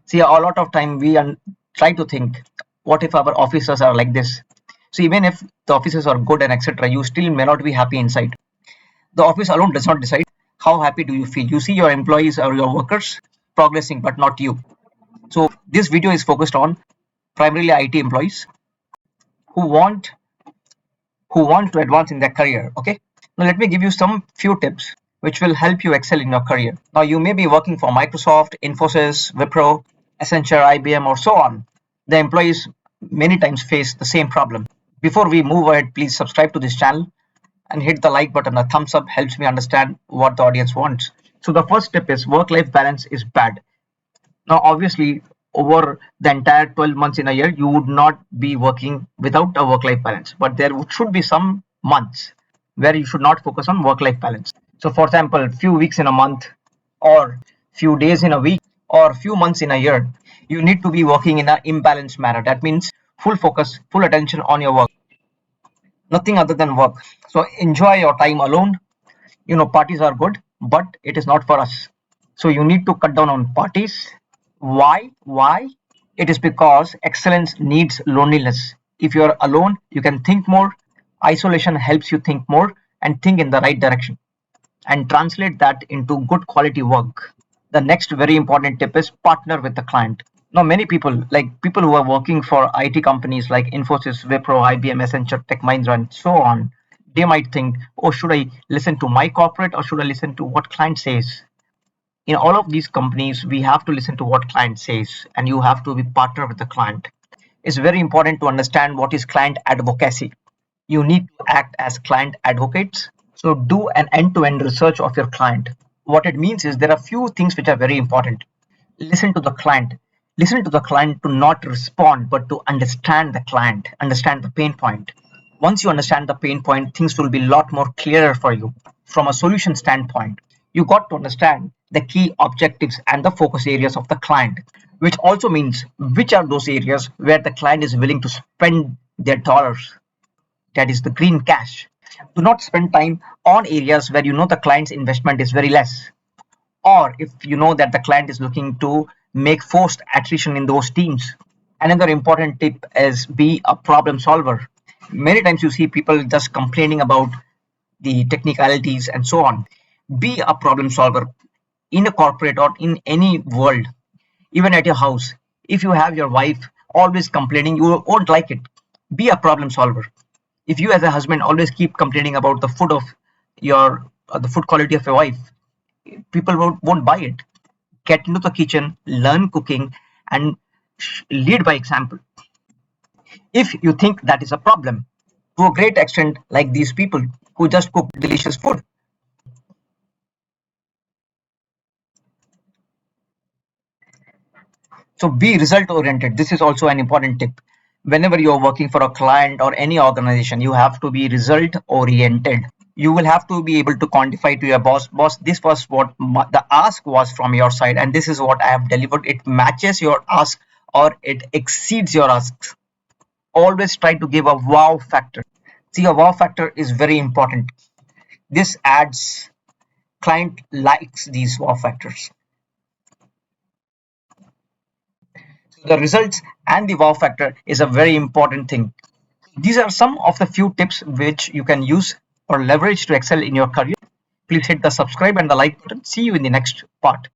See, a lot of time we try to think, what if our officers are like this? So even if the officers are good and etc., you still may not be happy inside. The office alone does not decide how happy do you feel. You see your employees or your workers progressing, but not you. So this video is focused on primarily IT employees who want to advance in their career. Okay, now let me give you some few tips which will help you excel in your career. Now you may be working for Microsoft, Infosys, Wipro, Accenture, IBM, or so on. The employees many times face the same problem. Before we move ahead, please subscribe to this channel and hit the like button. A thumbs up helps me understand what the audience wants. So the first tip is work-life balance is bad. Now, obviously, over the entire 12 months in a year, you would not be working without a work-life balance. But there should be some months where you should not focus on work-life balance. So, for example, few weeks in a month, or few days in a week, or few months in a year, you need to be working in an imbalanced manner. That means full focus, full attention on your work, nothing other than work. So, enjoy your time alone. Parties are good, but it is not for us. So you need to cut down on parties. Why? It is because excellence needs loneliness. If you're alone, you can think more. Isolation helps you think more and think in the right direction and translate that into good quality work. The next very important tip is partner with the client. Now, many people, like people who are working for IT companies like Infosys, Wipro, IBM, Accenture, Tech Mahindra, and so on, they might think, oh, should I listen to my corporate or should I listen to what client says? In all of these companies, we have to listen to what client says, and you have to be partner with the client. It's very important to understand what is client advocacy. You need to act as client advocates. So do an end-to-end research of your client. What it means is there are few things which are very important. Listen to the client. Listen to the client to not respond, but to understand the client, understand the pain point. Once you understand the pain point, things will be a lot more clearer for you. From a solution standpoint, you got to understand the key objectives and the focus areas of the client, which also means which are those areas where the client is willing to spend their dollars. That is the green cash. Do not spend time on areas where you know the client's investment is very less, or if you know that the client is looking to make forced attrition in those teams. Another important tip is be a problem solver. Many times you see people just complaining about the technicalities and so on. Be a problem solver in a corporate or in any world, even at your house. If you have your wife always complaining, you won't like it. Be a problem solver. If you as a husband always keep complaining about the food of your the food quality of your wife, people won't buy it. Get into the kitchen, learn cooking, and lead by example. If you think that is a problem, to a great extent, like these people who just cook delicious food. So be result oriented. This is also an important tip. Whenever you're working for a client or any organization, you have to be result oriented. You will have to be able to quantify to your boss, this was what the ask was from your side, and this is what I have delivered. It matches your ask or it exceeds your asks. Always try to give a wow factor. See, a wow factor is very important. This adds, client likes these wow factors. So the results and the wow factor is a very important thing. These are some of the few tips which you can use or leverage to excel in your career. Please hit the subscribe and the like button. See you in the next part.